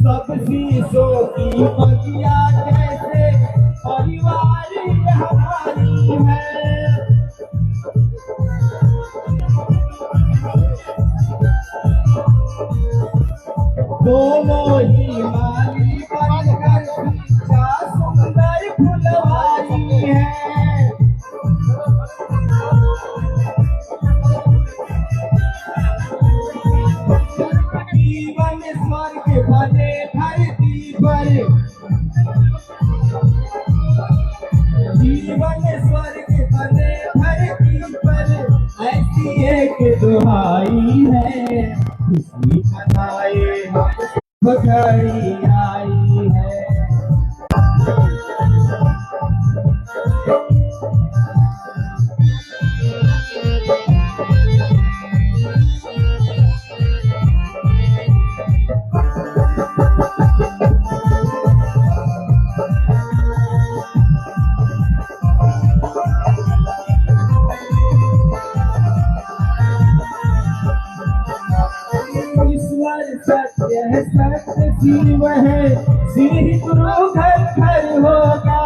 सब शीशों की बगिया जैसे परिवार हमारी है। दोनों ही माली बनकर क्या सुंदर फुलवारी है। जीवन स्वर्ग बने धरती पर, जीवन स्वर्ग बने धरती पर, ऐसी एक दुहाई है। खुशी मनाए हम घड़ी आई है। सत्य है, सत्य शिव है, श्री गुरु घर घर होगा।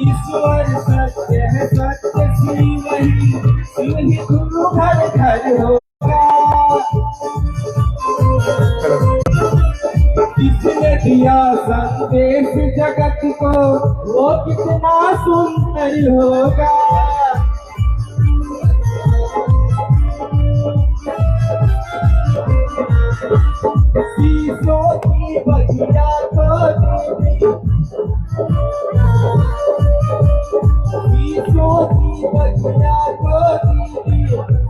ईश्वर सत्य है, सत्य शिव ही, श्री गुरु घर घर होगा। किसने दिया संदेश जगत को, वो कितना सुंदर होगा। शीशों की बगिया को दीदी, शीशों की बगिया को दीदी,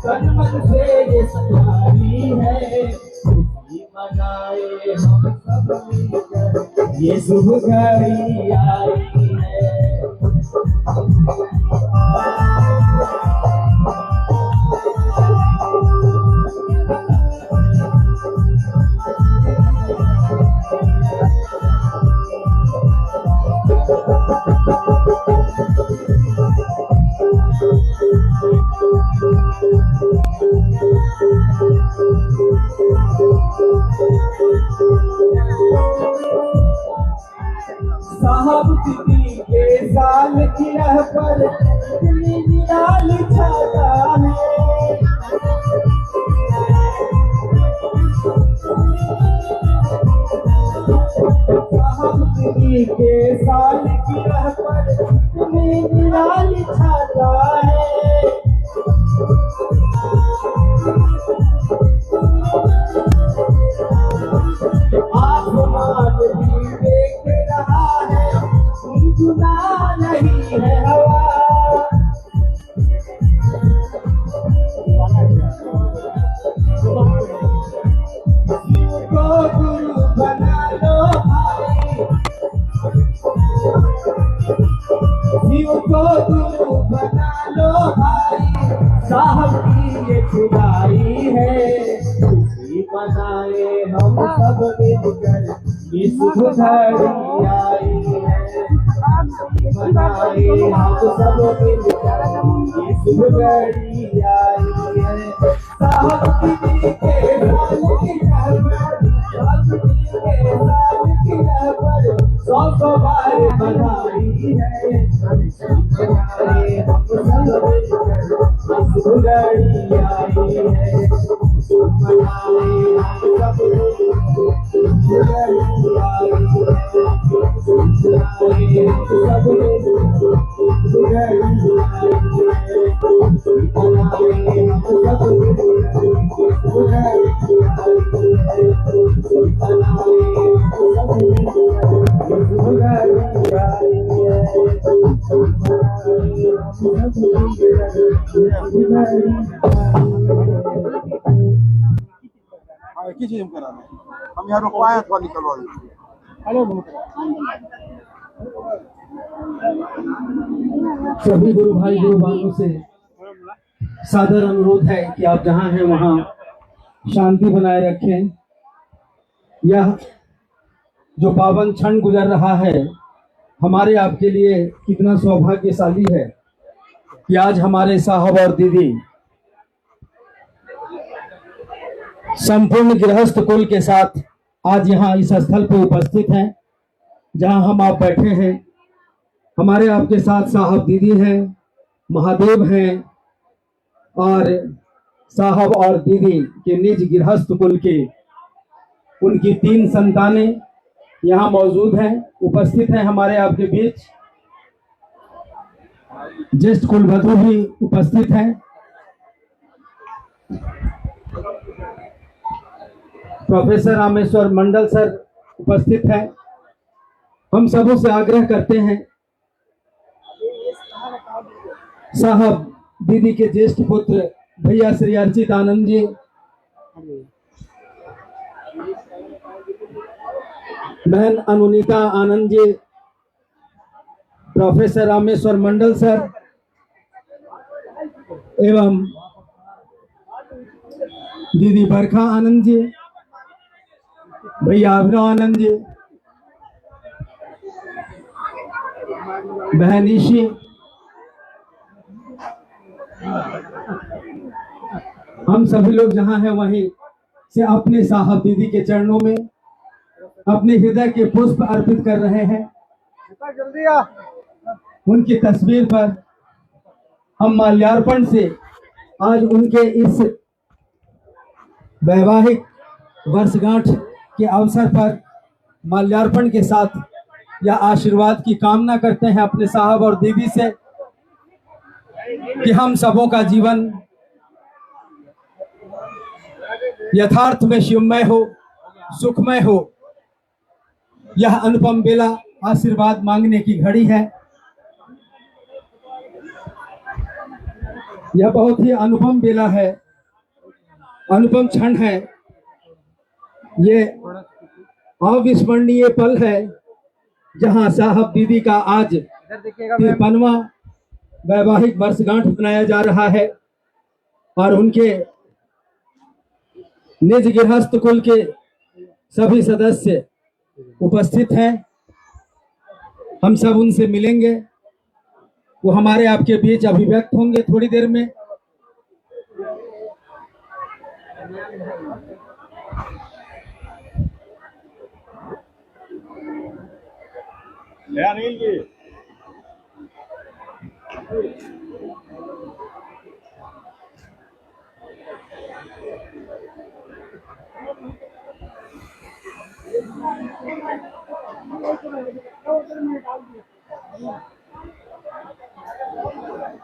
तन मन से ये सजानी है। खुशी मनाए हम सब मिलकर, ये शुभ घड़ी आई है। साहब दीदी के साल गिरह पर इतनी निराली छाता है। साहब दीदी के साल गिरह पर इतनी निराली छाता है। आसमान भी देख रहा है, गुनगुना नहीं है हवा। शिव को गुरु बना लो भाई, शिव को गुरु बना लो भाई, साहब की ये खुदाई है। खुशी मनाए हम सब मिलकर, ये शुभ घड़ी आई है। मनाए हम सब मिलकर, ये शुभ घड़ी आई है। साहब दीदी के साल की रहमत, साहब दीदी के साल की रहमत, 100 बार बधाई है। मनाए हम सब मिलकर, ये शुभ घड़ी आई है। मनाए हम सब की चीज हम करा रहे हैं, हम यहाँ रुकवाए अथवा निकलवा हेलो। सभी गुरु भाई गुरु बहनों से सादर अनुरोध है कि आप जहां हैं वहां शांति बनाए रखें। यह जो पावन क्षण गुजर रहा है हमारे आपके लिए कितना सौभाग्यशाली है कि आज हमारे साहब और दीदी संपूर्ण गृहस्थ कुल के साथ आज यहाँ इस स्थल पर उपस्थित हैं जहाँ हम आप बैठे हैं। हमारे आपके साथ साहब दीदी हैं, महादेव हैं और साहब और दीदी के निज गृहस्थ कुल के उनकी 3 संतानें यहाँ मौजूद हैं, उपस्थित हैं हमारे आपके बीच। ज्येष्ठ कुलवधु भी उपस्थित हैं। प्रोफेसर रामेश्वर मंडल सर उपस्थित हैं। हम सबों से आग्रह करते हैं, साहब दीदी के ज्येष्ठ पुत्र भैया श्री अर्चित आनंद जी, बहन अनुनीता आनंद जी, प्रोफेसर रामेश्वर मंडल सर एवं दीदी बरखा आनंद जी, भैया अभिनव आनंद जी, बहन ईशी, हम सभी लोग जहां हैं वहीं से अपने साहब दीदी के चरणों में अपने हृदय के पुष्प अर्पित कर रहे हैं। जल्दी आ। उनकी तस्वीर पर हम माल्यार्पण से आज उनके इस वैवाहिक वर्षगांठ के अवसर पर माल्यार्पण के साथ यह आशीर्वाद की कामना करते हैं अपने साहब और दीदी से कि हम सबों का जीवन यथार्थ में शिवमय हो, सुखमय हो। यह अनुपम बेला आशीर्वाद मांगने की घड़ी है। यह बहुत ही अनुपम बेला है, अनुपम क्षण है। ये अविस्मरणीय पल है जहां साहब दीदी का आज 53वां वैवाहिक वर्षगांठ मनाया जा रहा है और उनके निज गृहस्थ कुल के सभी सदस्य उपस्थित हैं। हम सब उनसे मिलेंगे, वो हमारे आपके बीच अभिव्यक्त होंगे थोड़ी देर में।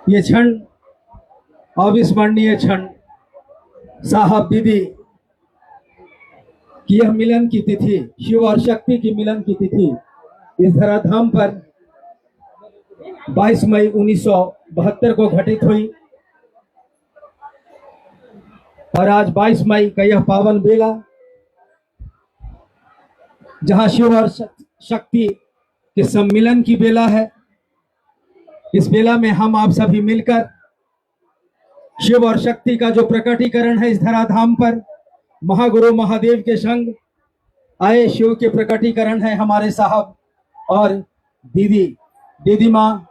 ये क्षण अविस्मरणीय क्षण, साहब दीदी की यह मिलन की तिथि, शिव और शक्ति की मिलन की तिथि इस धराधाम पर 22 मई 1972 को घटित हुई और आज 22 मई का यह पावन बेला जहां शिव और शक्ति के सम्मिलन की बेला है। इस बेला में हम आप सभी मिलकर शिव और शक्ति का जो प्रकटीकरण है इस धराधाम पर महागुरु महादेव के संग आए शिव के प्रकटीकरण है हमारे साहब और दीदी माँ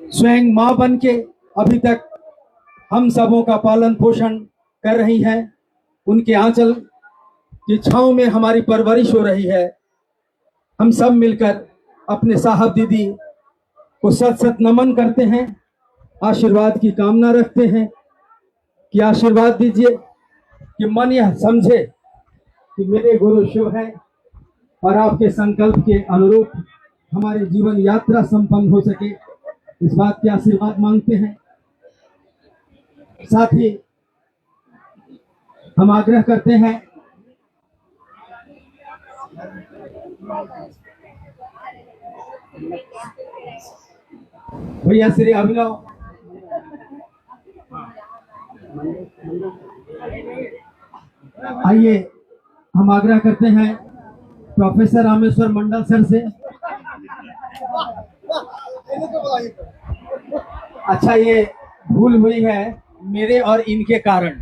स्वयं माँ बन के अभी तक हम सबों का पालन पोषण कर रही हैं। उनके आंचल की छांव में हमारी परवरिश हो रही है। हम सब मिलकर अपने साहब दीदी को सत सत नमन करते हैं, आशीर्वाद की कामना रखते हैं कि आशीर्वाद दीजिए कि मन यह समझे कि मेरे गुरु शिव हैं और आपके संकल्प के अनुरूप हमारे जीवन यात्रा संपन्न हो सके, इस बात के आशीर्वाद मांगते हैं। साथ ही हम आग्रह करते हैं भैया श्री अभिनव आइए, हम आग्रह करते हैं प्रोफेसर रामेश्वर मंडल सर से। अच्छा, ये भूल हुई है मेरे और इनके कारण,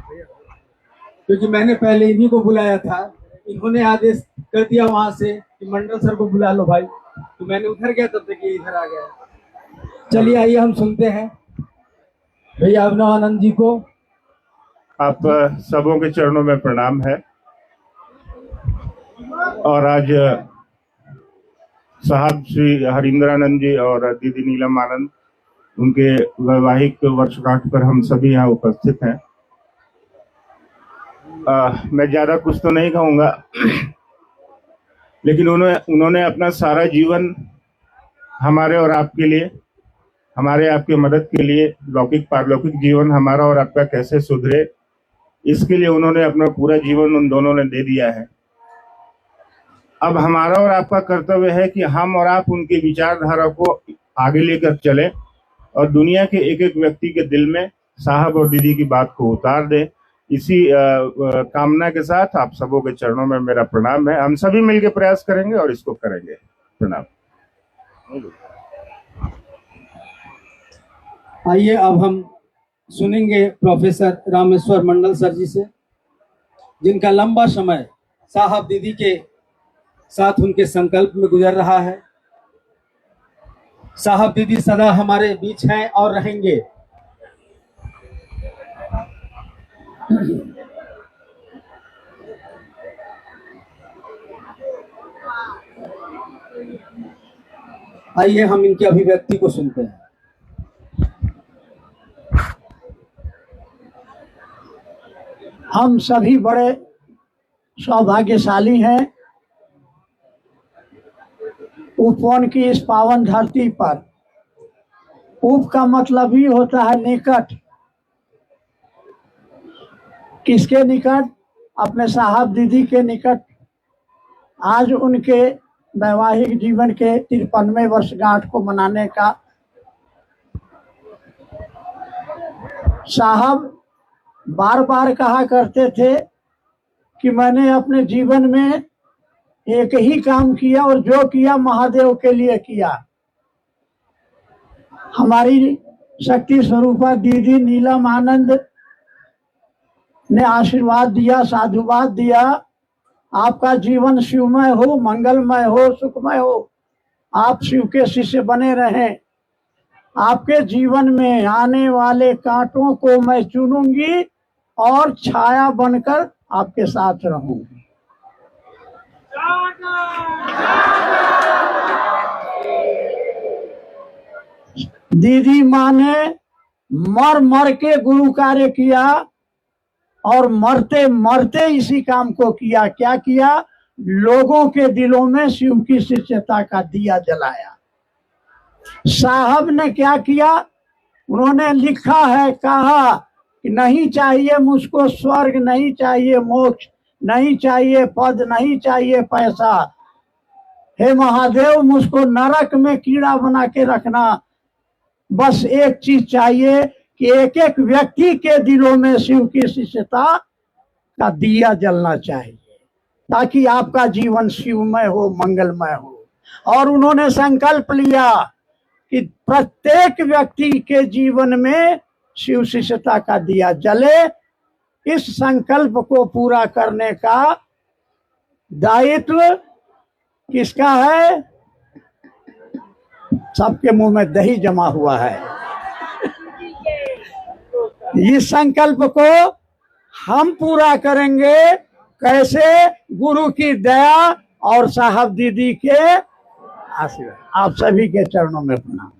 क्योंकि मैंने पहले इन्हीं को बुलाया था, इन्होंने आदेश कर दिया वहां से कि मंडल सर को बुला लो भाई, तो मैंने उधर गया तब तक ये इधर आ गया। चलिए आइए हम सुनते हैं भैया अभिनव आनंद जी को आप सबों के चरणों में प्रणाम है। और आज साहब श्री हरिंद्रानंद जी और दीदी नीलम आनंद, उनके वैवाहिक वर्षगांठ पर हम सभी यहाँ उपस्थित हैं। मैं ज्यादा कुछ तो नहीं कहूँगा, लेकिन उन्होंने अपना सारा जीवन हमारे और आपके लिए, हमारे आपके मदद के लिए, लौकिक पारलौकिक जीवन हमारा और आपका कैसे सुधरे, इसके लिए उन्होंने अपना पूरा जीवन उन दोनों ने दे दिया है। अब हमारा और आपका कर्तव्य है कि हम और आप उनकी विचारधारा को आगे लेकर चलें और दुनिया के एक एक व्यक्ति के दिल में साहब और दीदी की बात को उतार दें। इसी कामना के साथ आप सबों के चरणों में मेरा प्रणाम है। हम सभी मिलकर प्रयास करेंगे और इसको करेंगे। प्रणाम। आइए अब हम सुनेंगे प्रोफेसर रामेश्वर मंडल सर जी से, जिनका लंबा समय साहब दीदी के साथ उनके संकल्प में गुजर रहा है। साहब दीदी सदा हमारे बीच हैं और रहेंगे। आइए हम इनकी अभिव्यक्ति को सुनते हैं। हम सभी बड़े सौभाग्यशाली हैं उपवन की इस पावन धरती पर। उप का मतलब ही होता है निकट। किसके निकट? अपने साहब दीदी के निकट। आज उनके वैवाहिक जीवन के 53वें वर्षगांठ को मनाने का। साहब बार बार कहा करते थे कि मैंने अपने जीवन में एक ही काम किया और जो किया महादेव के लिए किया। हमारी शक्ति स्वरूपा दीदी नीलम आनंद ने आशीर्वाद दिया, साधुवाद दिया। आपका जीवन शिवमय हो, मंगलमय हो, सुखमय हो। आप शिव के शिष्य बने रहें। आपके जीवन में आने वाले कांटों को मैं चुनूंगी और छाया बनकर आपके साथ रहूंगी। दीदी माँ ने मर मर के गुरु कार्य किया और मरते मरते इसी काम को किया। क्या किया? लोगों के दिलों में शिव की शिष्यता का दिया जलाया। साहब ने क्या किया? उन्होंने लिखा है, कहा कि नहीं चाहिए मुझको स्वर्ग, नहीं चाहिए मोक्ष, नहीं चाहिए पद, नहीं चाहिए पैसा। हे महादेव, मुझको नरक में कीड़ा बना के रखना। बस एक चीज चाहिए कि एक एक व्यक्ति के दिलों में शिव की शिष्यता का दिया जलना चाहिए, ताकि आपका जीवन शिवमय हो, मंगलमय हो। और उन्होंने संकल्प लिया कि प्रत्येक व्यक्ति के जीवन में शिव शिष्यता का दिया जले। इस संकल्प को पूरा करने का दायित्व किसका है? सबके मुंह में दही जमा हुआ है। इस संकल्प को हम पूरा करेंगे कैसे? गुरु की दया और साहब दीदी के आशीर्वाद। आप सभी के चरणों में प्रणाम।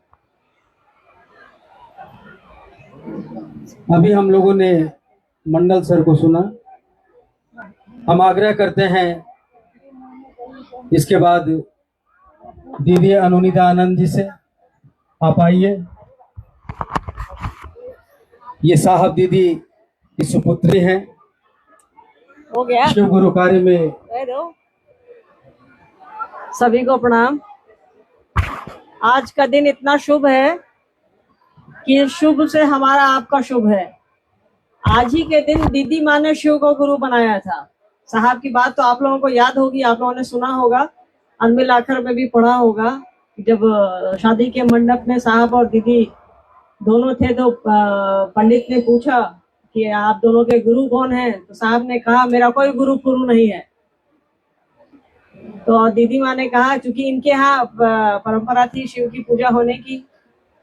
अभी हम लोगों ने मंडल सर को सुना। हम आग्रह करते हैं इसके बाद दीदी अनुनिता आनंद जी से। आप आइए। ये साहब दीदी की सुपुत्री हैं। हो गया। शिव गुरु कार्य में सभी को प्रणाम। आज का दिन इतना शुभ है कि शुभ से हमारा आपका शुभ है। आज ही के दिन दीदी माँ ने शिव को गुरु बनाया था। साहब की बात तो आप लोगों को याद होगी, आप लोगों ने सुना होगा, अनमिल आखिर में भी पढ़ा होगा। जब शादी के मंडप में साहब और दीदी दोनों थे तो पंडित ने पूछा कि आप दोनों के गुरु कौन हैं? तो साहब ने कहा मेरा कोई गुरु पुरु नहीं है। तो दीदी माँ ने कहा, चूंकि इनके यहाँ परंपरा थी शिव की पूजा होने की,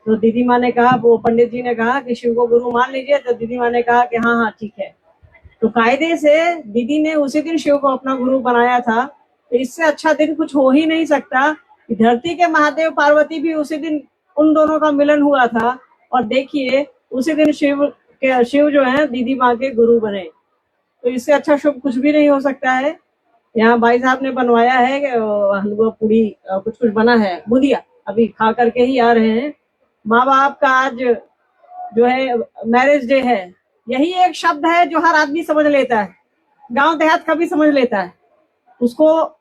तो दीदी माँ ने कहा, वो पंडित जी ने कहा कि शिव को गुरु मान लीजिए। तो दीदी माँ ने कहा कि हाँ हाँ ठीक है। तो कायदे से दीदी ने उसी दिन शिव को अपना गुरु बनाया था। तो इससे अच्छा दिन कुछ हो ही नहीं सकता कि धरती के महादेव पार्वती भी उसी दिन उन दोनों का मिलन हुआ था, और देखिए उसी दिन शिव जो है दीदी माँ के गुरु बने। तो इससे अच्छा शुभ कुछ भी नहीं हो सकता है। यहाँ भाई साहब ने बनवाया है हलवा पूड़ी कुछ कुछ बना है, बुंदिया अभी खा करके ही आ रहे हैं। माँ बाप का आज जो है मैरिज डे है, यही एक शब्द है जो हर आदमी समझ लेता है, गांव देहात का भी समझ लेता है। उसको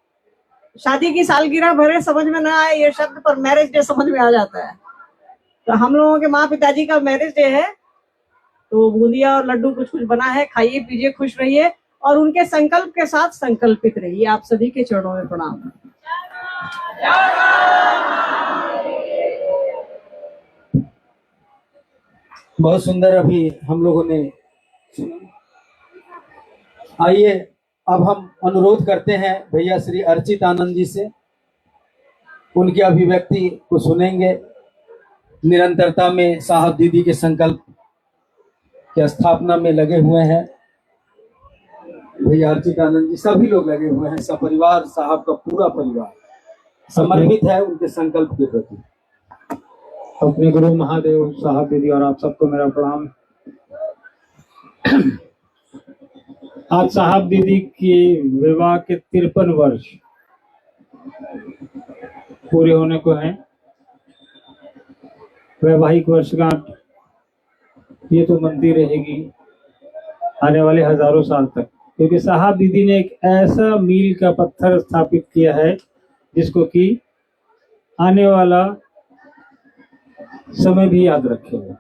शादी की सालगिरह भरे समझ में ना आए ये शब्द, पर मैरिज डे समझ में आ जाता है। तो हम लोगों के माँ पिताजी का मैरिज डे है, तो बूंदिया और लड्डू कुछ कुछ बना है, खाइए पीजिए खुश रहिए और उनके संकल्प के साथ संकल्पित रहिए। आप सभी के चरणों में प्रणाम। बहुत सुंदर अभी हम लोगों ने सुना। आइए अब हम अनुरोध करते हैं भैया श्री अर्चित आनंद जी से, उनकी अभिव्यक्ति को सुनेंगे। निरंतरता में साहब दीदी के संकल्प की स्थापना में लगे हुए हैं भैया अर्चित आनंद जी, सभी लोग लगे हुए हैं, सब परिवार, साहब का पूरा परिवार समर्पित है उनके संकल्प के प्रति। अपने गुरु महादेव, साहब दीदी और आप सबको मेरा प्रणाम। आज साहब दीदी की विवाह के 53 वर्ष पूरे होने को हैं। वैवाहिक वर्षगांठ ये तो बनती रहेगी आने वाले हजारों साल तक, क्योंकि साहब दीदी ने एक ऐसा मील का पत्थर स्थापित किया है जिसको कि आने वाला समय भी याद रखेगा।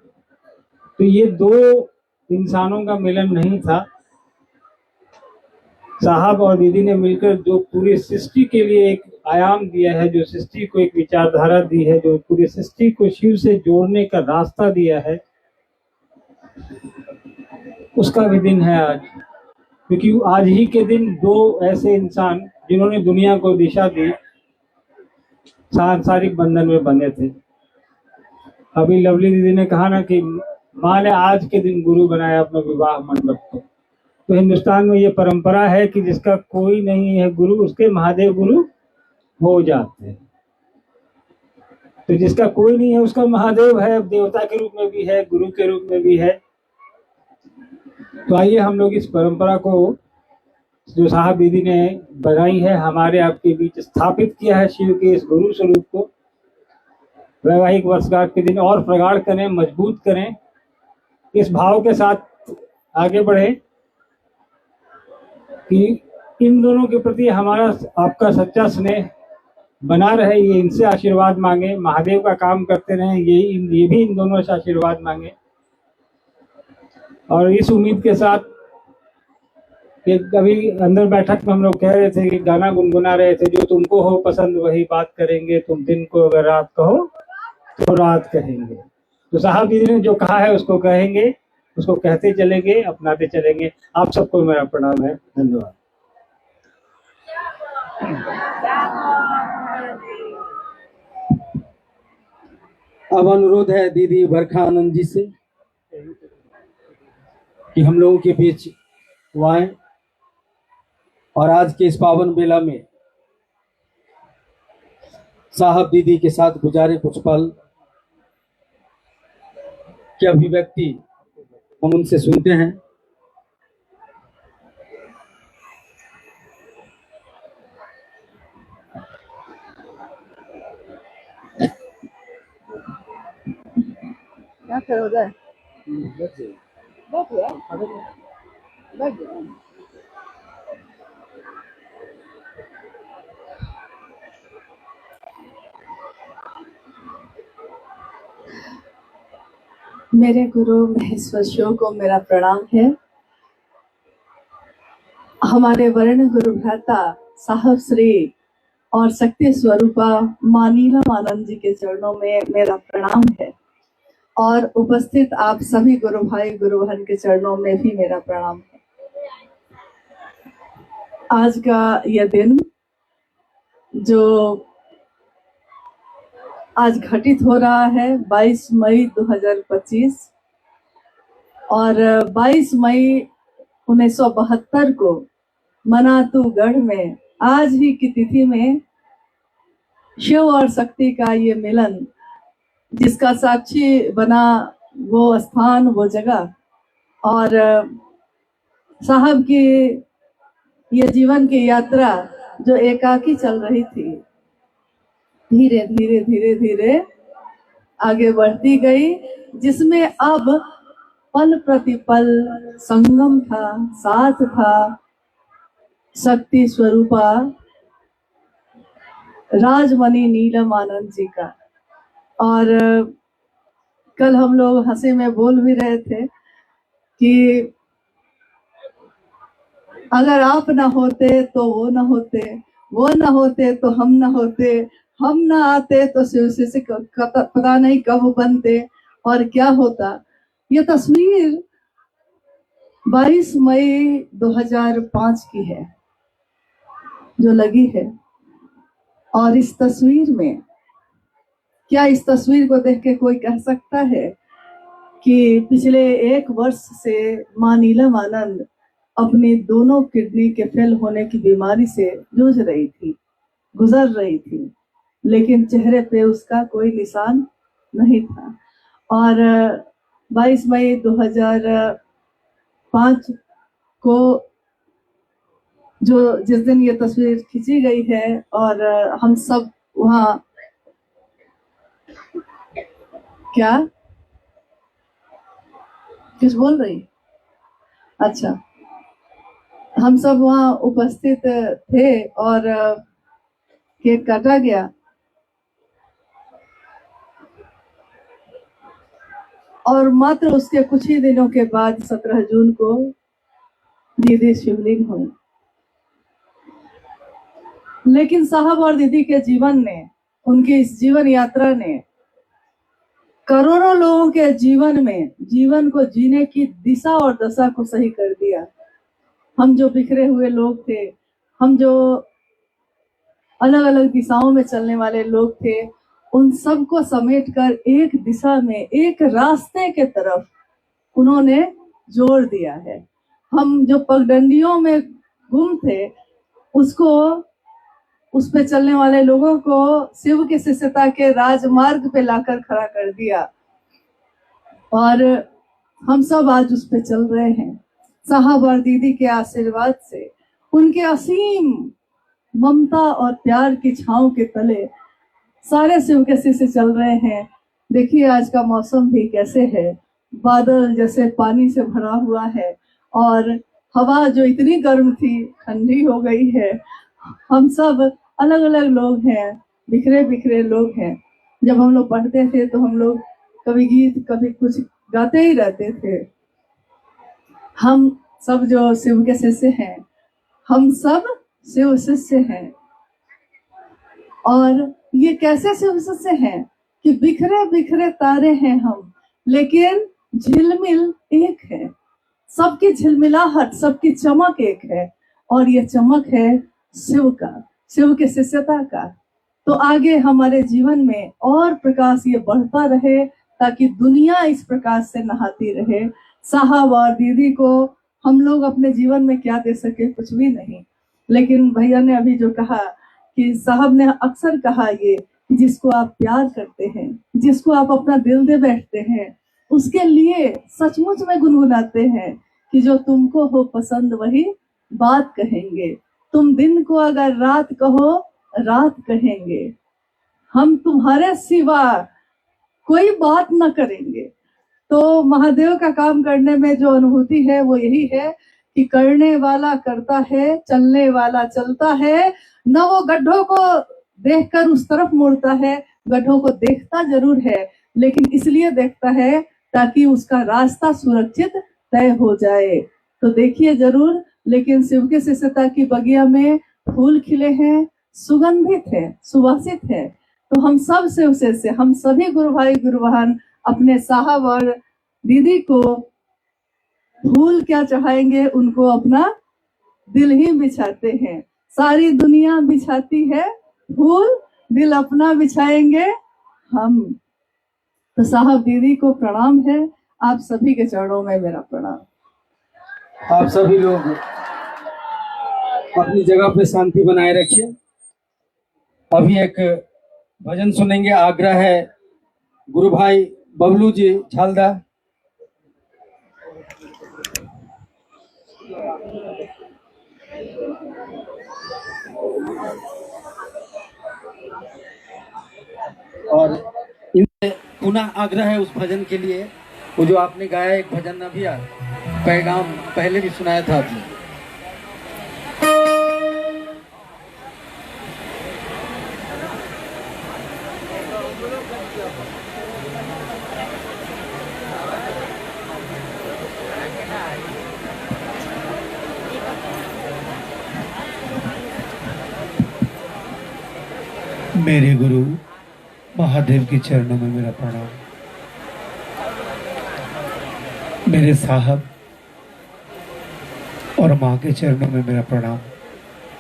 तो ये दो इंसानों का मिलन नहीं था, साहब और दीदी ने मिलकर जो पूरी सृष्टि के लिए एक आयाम दिया है, जो सृष्टि को एक विचारधारा दी है, जो पूरी सृष्टि को शिव से जोड़ने का रास्ता दिया है, उसका भी दिन है आज। क्योंकि आज ही के दिन दो ऐसे इंसान जिन्होंने दुनिया को दिशा दी सांसारिक बंधन में बंधे थे। अभी लवली दीदी ने कहा ना कि माँ ने आज के दिन गुरु बनाया अपना विवाह मंडप को। तो हिंदुस्तान में ये परंपरा है कि जिसका कोई नहीं है गुरु, उसके महादेव गुरु हो जाते हैं। तो जिसका कोई नहीं है उसका महादेव है, देवता के रूप में भी है, गुरु के रूप में भी है। तो आइए हम लोग इस परंपरा को जो साहब दीदी ने बनाई है, हमारे आपके बीच स्थापित किया है, शिव के इस गुरु स्वरूप को वैवाहिक वर्षगांठ के दिन और प्रगाढ़ करें, मजबूत करें, इस भाव के साथ आगे बढ़े कि इन दोनों के प्रति हमारा आपका सच्चा स्नेह बना रहे। ये इनसे आशीर्वाद मांगे, महादेव का काम करते रहें, ये भी इन दोनों से आशीर्वाद मांगे। और इस उम्मीद के साथ कि कभी अंदर बैठक में हम लोग कह रहे थे कि गाना गुनगुना रहे थे, जो तुमको हो पसंद वही बात करेंगे, तुम दिन को अगर रात कहो तो रात कहेंगे। तो साहब दीदी ने जो कहा है उसको कहेंगे, उसको कहते चलेंगे, अपनाते चलेंगे। आप सबको मेरा प्रणाम है, धन्यवाद। अब अनुरोध है दीदी बरखा आनंद जी से कि हम लोगों के बीच वो आए और आज के इस पावन बेला में साहब दीदी के साथ गुजारे कुछ पल की अभिव्यक्ति हम उनसे सुनते हैं। क्या करो उधर? मेरे गुरु महेश्वर शिव को मेरा प्रणाम है। हमारे वर्ण गुरु भ्राता साहब श्री और शक्ति स्वरूपा माँ नीलम आनंद जी के चरणों में मेरा प्रणाम है, और उपस्थित आप सभी गुरु भाई गुरु बहन के चरणों में भी मेरा प्रणाम है। आज का यह दिन जो आज घटित हो रहा है 22 मई 2025, और 22 मई 1972 को मनातूगढ़ में आज ही की तिथि में शिव और शक्ति का ये मिलन, जिसका साक्षी बना वो स्थान, वो जगह, और साहब की ये जीवन की यात्रा जो एकाकी चल रही थी, धीरे धीरे धीरे धीरे आगे बढ़ती गई, जिसमें अब पल प्रतिपल संगम था, साथ था शक्ति स्वरूपा राजमणि नीलम आनंद जी का। और कल हम लोग हंसी में बोल भी रहे थे कि अगर आप ना होते तो वो ना होते, वो ना होते तो हम ना होते, हम ना आते तो शिव से पता नहीं कब बनते और क्या होता। ये तस्वीर 22 मई 2005 की है जो लगी है। और इस तस्वीर में क्या, इस तस्वीर को देख के कोई कह सकता है कि पिछले 1 वर्ष से मां नीलम आनंद अपनी दोनों किडनी के फेल होने की बीमारी से जूझ रही थी, गुजर रही थी, लेकिन चेहरे पे उसका कोई निशान नहीं था। और 22 मई 2005 को जिस दिन ये तस्वीर खींची गई है और हम सब वहाँ, क्या कुछ बोल रही? अच्छा, हम सब वहाँ उपस्थित थे और केक काटा गया और मात्र उसके कुछ ही दिनों के बाद 17 जून को दीदी शिवलिंग हुई। लेकिन साहब और दीदी के जीवन ने, उनकी इस जीवन यात्रा ने करोड़ों लोगों के जीवन में, जीवन को जीने की दिशा और दशा को सही कर दिया। हम जो बिखरे हुए लोग थे, हम जो अलग अलग दिशाओं में चलने वाले लोग थे, उन सबको समेटकर एक दिशा में, एक रास्ते के तरफ उन्होंने जोड़ दिया है। हम जो पगडंडियों में गुम थे, उसको, उस पे चलने वाले लोगों को शिव की शिष्यता के राजमार्ग पे लाकर खड़ा कर दिया और हम सब आज उस पे चल रहे हैं। साहब और दीदी के आशीर्वाद से, उनके असीम ममता और प्यार की छांव के तले सारे शिव के शिष्य चल रहे हैं। देखिए आज का मौसम भी कैसे है, बादल जैसे पानी से भरा हुआ है और हवा जो इतनी गर्म थी ठंडी हो गई है। हम सब अलग अलग लोग हैं, बिखरे बिखरे लोग हैं। जब हम लोग पढ़ते थे तो हम लोग कभी गीत कभी कुछ गाते ही रहते थे। हम सब जो शिव के शिष्य हैं, हम सब शिव शिष्य हैं। और ये कैसे शिव शिष्य हैं कि बिखरे बिखरे तारे हैं हम, लेकिन झिलमिल एक है। सबकी झिलमिलाहट, सबकी चमक एक है और ये चमक है शिव का, शिव के शिष्यता का। तो आगे हमारे जीवन में और प्रकाश ये बढ़ता रहे ताकि दुनिया इस प्रकाश से नहाती रहे। साहब और दीदी को हम लोग अपने जीवन में क्या दे सके, कुछ भी नहीं। लेकिन भैया ने अभी जो कहा कि साहब ने अक्सर कहा ये, जिसको आप प्यार करते हैं, जिसको आप अपना दिल दे बैठते हैं, उसके लिए सचमुच में गुनगुनाते हैं कि जो तुमको हो पसंद वही बात कहेंगे। तुम दिन को अगर रात कहो रात कहेंगे, हम तुम्हारे सिवा कोई बात न करेंगे। तो महादेव का काम करने में जो अनुभूति है वो यही है कि करने वाला करता है, चलने वाला चलता है। न वो गड्ढों को देखकर उस तरफ मुड़ता है, गड्ढों को देखता जरूर है, लेकिन इसलिए देखता है ताकि उसका रास्ता सुरक्षित तय हो जाए। तो देखिए जरूर। लेकिन शिव के शिष्यता की बगिया में फूल खिले हैं, सुगंधित है, सुवासित है। तो हम सब शिव शिष्य, हम सभी गुरु भाई गुरु बहन अपने साहब और दीदी को फूल क्या चढ़ाएंगे, उनको अपना दिल ही बिछाते हैं। सारी दुनिया बिछाती है फूल, दिल अपना बिछाएंगे हम। तो साहब दीदी को प्रणाम है, आप सभी के चरणों में मेरा प्रणाम। आप सभी लोग अपनी जगह पे शांति बनाए रखिए। अभी एक भजन सुनेंगे, आग्रह है गुरु भाई बबलू जी झालदा। और इनसे पुनः आग्रह है उस भजन के लिए, वो जो आपने गाया एक भजन ना भी पैगाम पहले भी सुनाया था आपने। मेरे गुरु महादेव के चरणों में मेरा प्रणाम। मेरे साहब और माँ के चरणों में मेरा प्रणाम।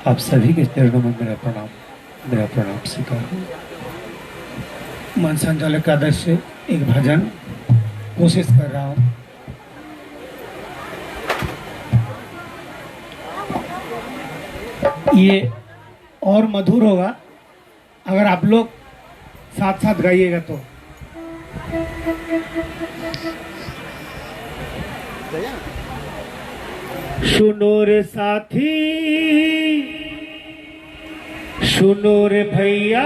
आप सभी के चरणों में मेरा प्रणाम स्वीकार। मन संचालक का आदर्श से एक भजन कोशिश कर रहा हूँ। ये और मधुर होगा अगर आप लोग साथ साथ गाइएगा तो। सुनो रे साथी, सुनो रे भैया,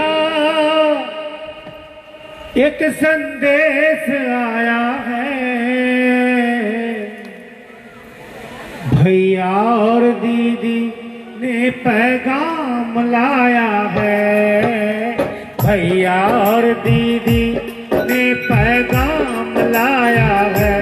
एक संदेश आया है। भैया और दीदी ने पैगाम लाया है। भैया और दीदी ने पैगाम लाया है।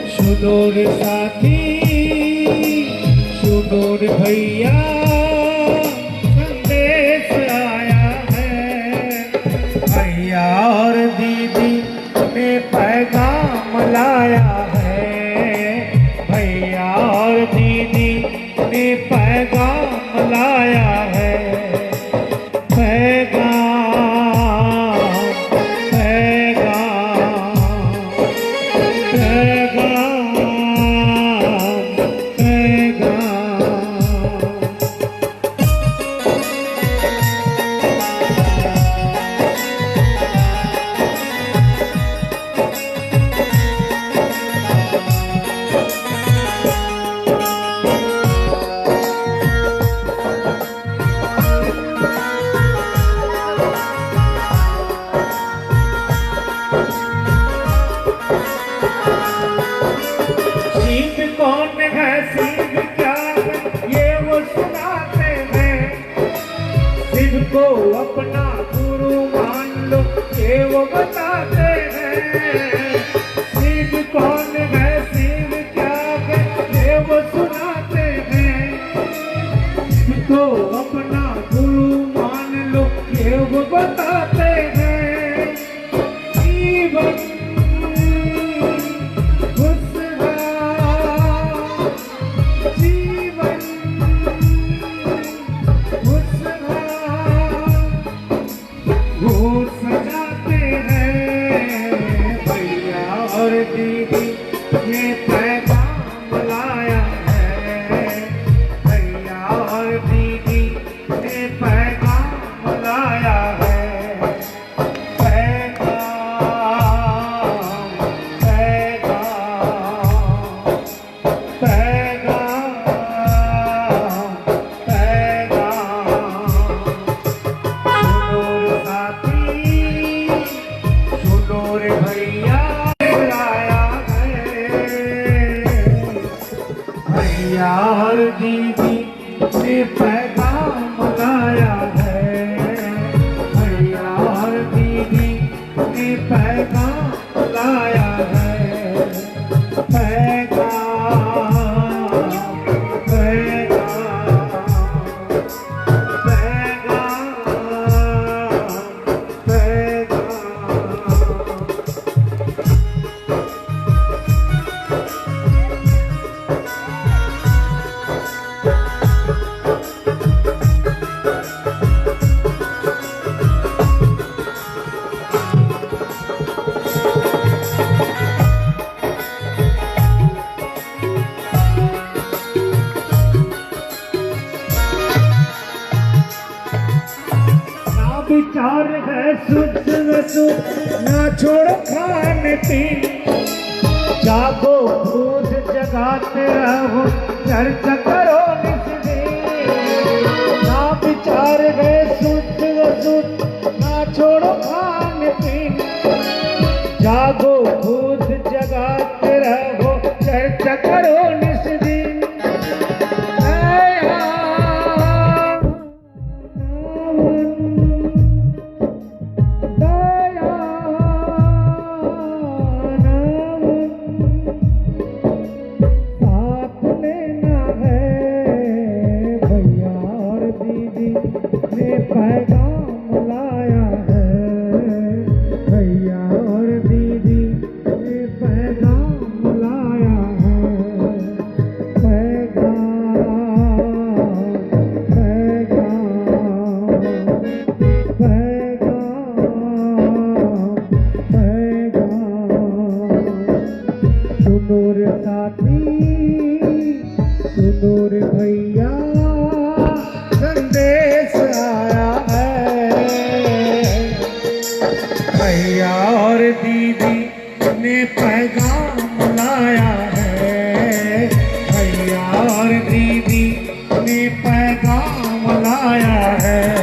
सुनो रे साथी, सुनो रे भैया, संदेश आया है। भैया और दीदी ने पैगाम लाया है। भैया और दीदी ने पैगाम लाया है। पैगाम कौन है सिद्ध क्या है ये वो सुनाते हैं। सिद्ध को अपना गुरु मान लो ये वो बताते हैं। सिद्ध कौन है सिद्ध क्या है ये वो सुनाते हैं। सिद्ध को अपना गुरु मान लो ये वो बताते हैं। जीवन सजाते हैं। भैया और दीदी ने पैगाम लाया है। भैया और दीदी ने पैगाम लाया है। पैगाम पैगाम पैगाम भैया और दीदी ने पैगाम लाया है। भैया और दीदी ने पैगाम लाया है। पैगाम पैगाम विचार है शुद्ध ना छोड़ो खाने पीने, जागो भूत जगाते रहो चर्चा करो नित दिन। ना विचार है शुद्ध ना छोड़ो खाने पीने, जागो भूत जगाते रहो चर्चा करो नित दिन। पैगाम लाया है भैया और दीदी ने पैगाम लाया है। पैगाम पैगाम पैगाम पैगाम, सुनो रे साथी सुनो रे भैया संदेश आया है। भैया और दीदी ने पैगाम लाया है, भैया और दीदी ने पैगाम लाया है।